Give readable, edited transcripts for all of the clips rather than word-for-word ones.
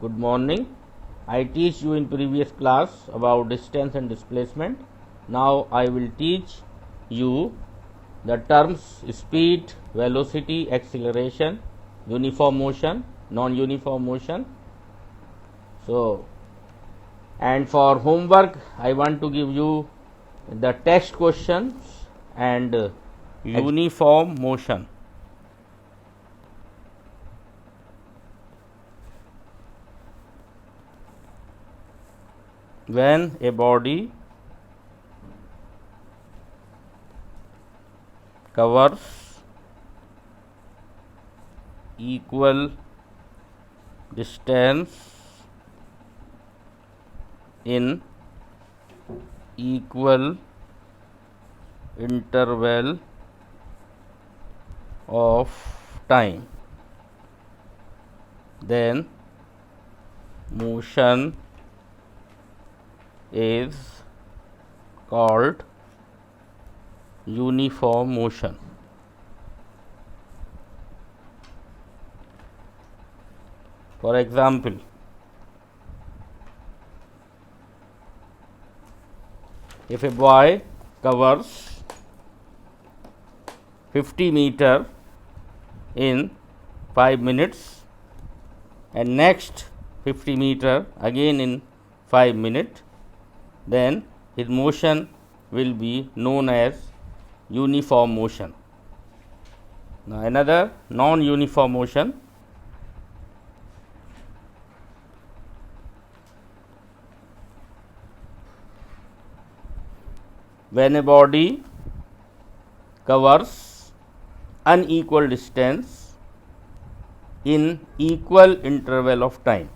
Good morning. I teach you in previous class about distance and displacement. Now I will teach you the terms speed, velocity, acceleration, uniform motion, non-uniform motion. So, and for homework I want to give you the text questions and uniform motion. When a body covers equal distance in equal interval of time, then motion is called uniform motion. For example, if a boy covers 50 meter in 5 minutes and next 50 meter again in 5 minutes, then his motion will be known as uniform motion. Now another non-uniform motion. When a body covers unequal distance in equal interval of time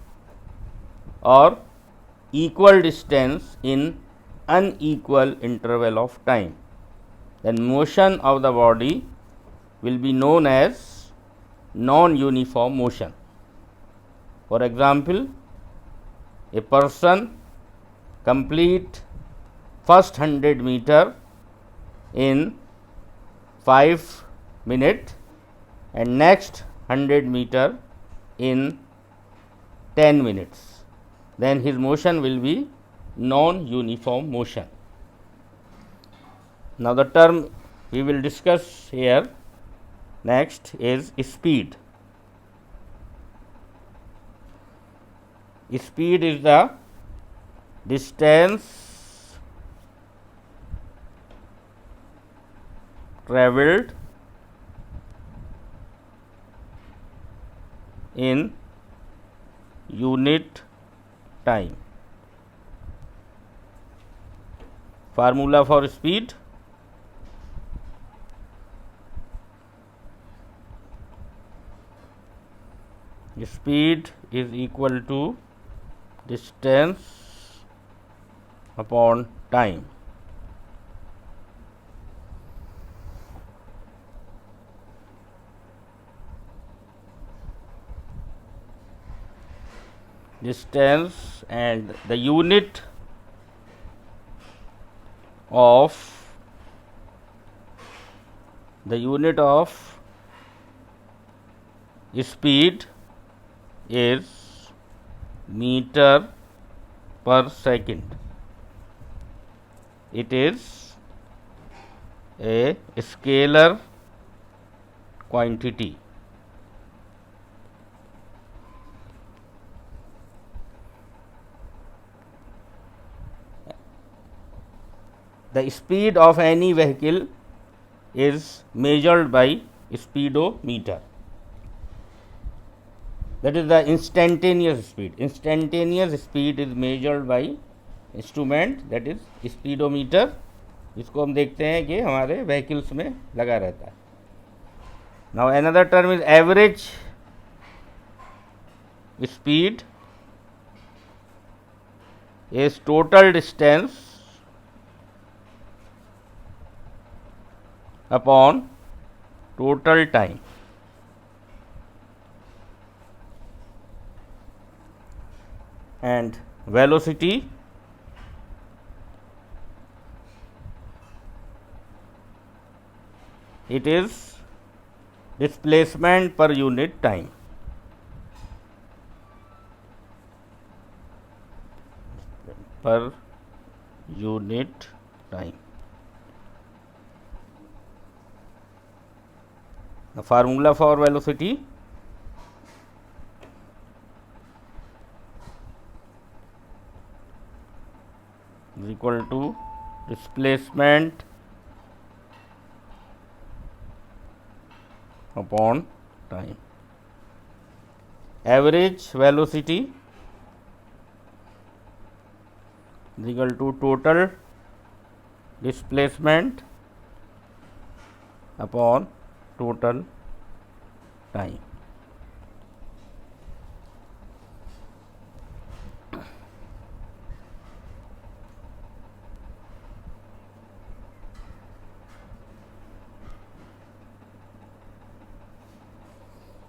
or equal distance in unequal interval of time, then motion of the body will be known as non-uniform motion. For example, a person complete first 100 meter in 5 minutes and next 100 meter in 10 minutes, then his motion will be non-uniform motion. Now the term we will discuss here next is speed. Speed is the distance travelled in unit time. Formula for speed: speed is equal to distance upon time. Distance and the unit of speed is meter per second. It is a scalar quantity. The speed of any vehicle is measured by speedometer. That is the instantaneous speed. Instantaneous speed is measured by instrument, that is speedometer. इसको हम देखते हैं कि हमारे vehicles में लगा रहता है. Now another term is average speed is total distance upon total time. And velocity it is displacement per unit time. per unit time. The formula for velocity is equal to displacement upon time. Average velocity is equal to total displacement upon total time.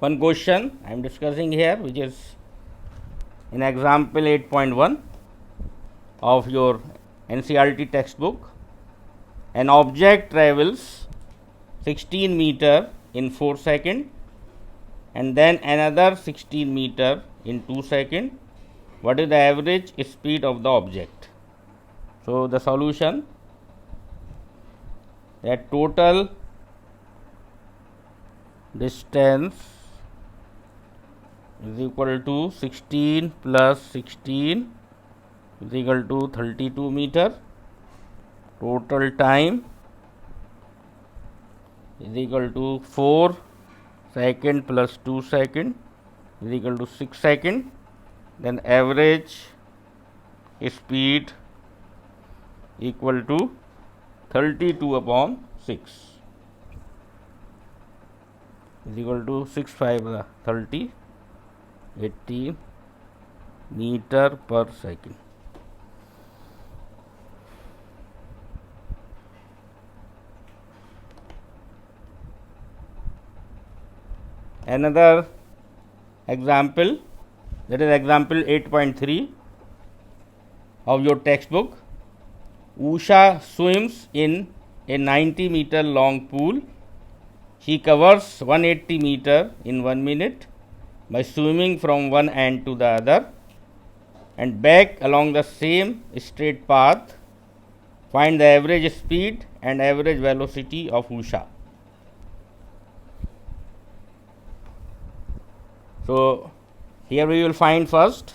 One question I am discussing here, which is in example 8.1 of your NCERT textbook. An object travels 16 meter in 4 seconds and then another 16 meter in 2 seconds. What is the average speed of the object? So, the solution, that total distance is equal to 16 plus 16 is equal to 32 meter. Total time is equal to 4 second plus 2 second is equal to 6 second. Then average speed equal to 32 upon 6 is equal to 6 5 30 80 meter per second. Another example, that is example 8.3 of your textbook. Usha swims in a 90 meter long pool. She covers 180 meter in 1 minute by swimming from one end to the other and back along the same straight path. Find the average speed and average velocity of Usha. So, here we will find first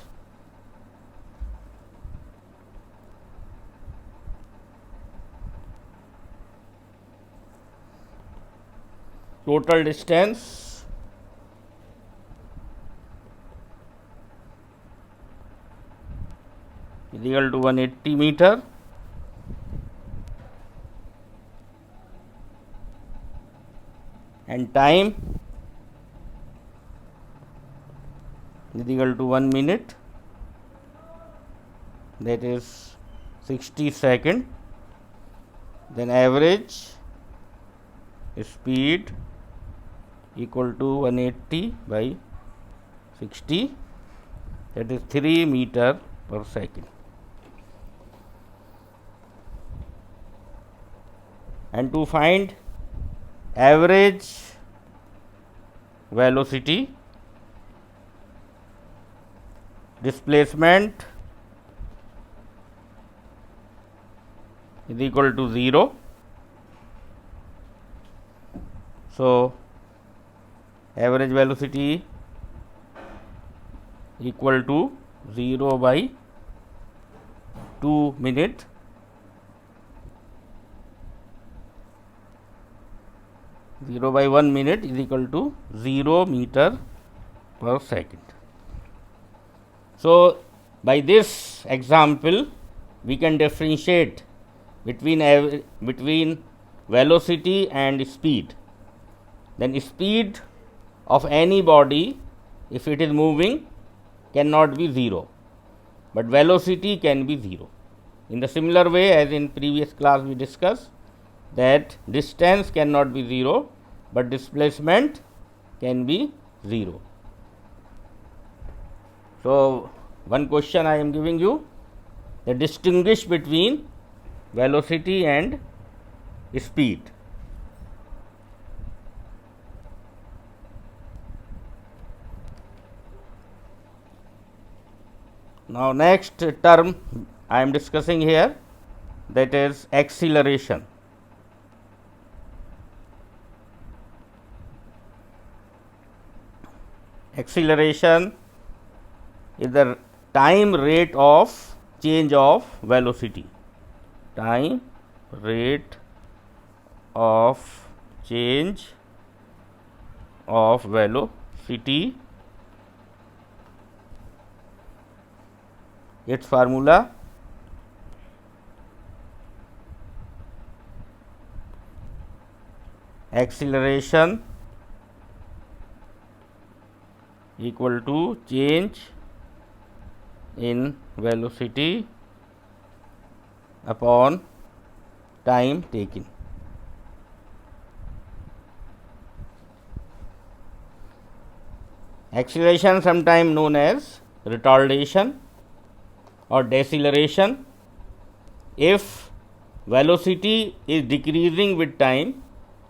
total distance is equal to 180 meter and time is equal to 1 minute, that is 60 second. Then average speed equal to 180 by 60, that is 3 meter per second. And to find average velocity, displacement is equal to 0. So, average velocity equal to 0 by 2 minute. Zero by 1 minute is equal to 0 meter per second. So, by this example, we can differentiate between velocity and speed. Then speed of any body, if it is moving, cannot be 0, but velocity can be 0. In the similar way, as in previous class we discussed, that distance cannot be 0, but displacement can be 0. So, one question I am giving you, that distinguish between velocity and speed. Now, next term I am discussing here, that is acceleration. Acceleration is the time rate of change of velocity. Time rate of change of velocity. Its formula acceleration equal to change in velocity upon time taken. Acceleration sometimes known as retardation or deceleration. If velocity is decreasing with time,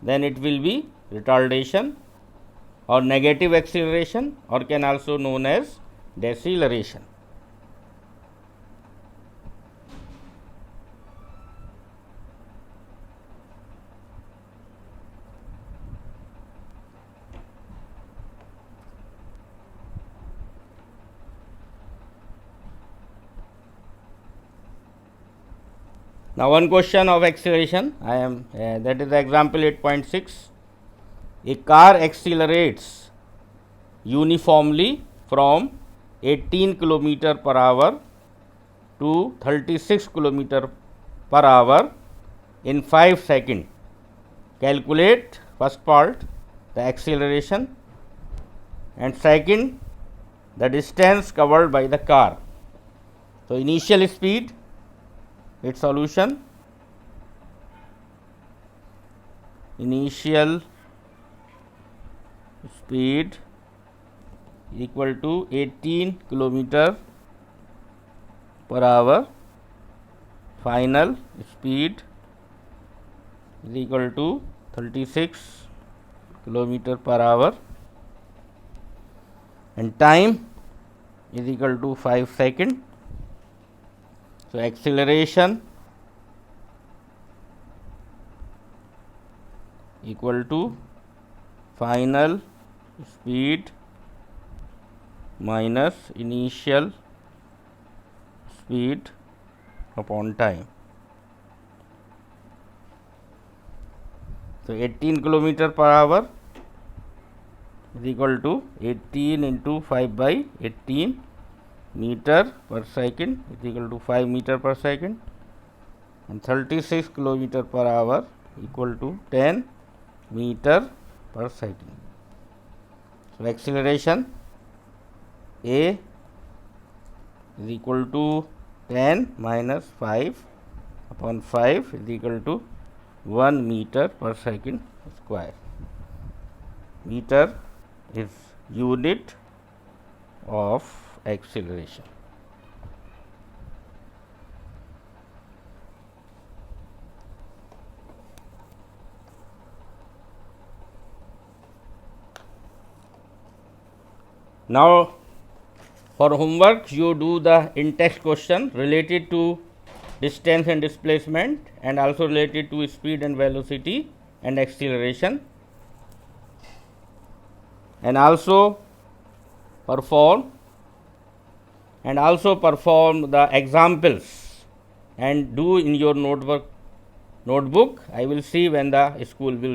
then it will be retardation or negative acceleration, or can also known as deceleration. Now, one question of acceleration, I am that is example 8.6. A car accelerates uniformly from 18 km per hour to 36 km per hour in 5 seconds. Calculate first part, the acceleration, and second, the distance covered by the car. So, initial speed, its solution, initial speed equal to 18 km per hour, final speed is equal to 36 km per hour, and time is equal to 5 seconds. So, acceleration equal to final speed minus initial speed upon time. So, 18 km per hour is equal to 18 into 5 by 18 meter per second is equal to 5 meter per second, and 36 km per hour equal to 10 meter per second. So, acceleration A is equal to 10 minus 5 upon 5 is equal to 1 meter per second square. Meter is unit of acceleration. Now, for homework, you do the in-text question related to distance and displacement, and also related to speed and velocity and acceleration, and also perform the examples and do in your notebook. I will see when the school will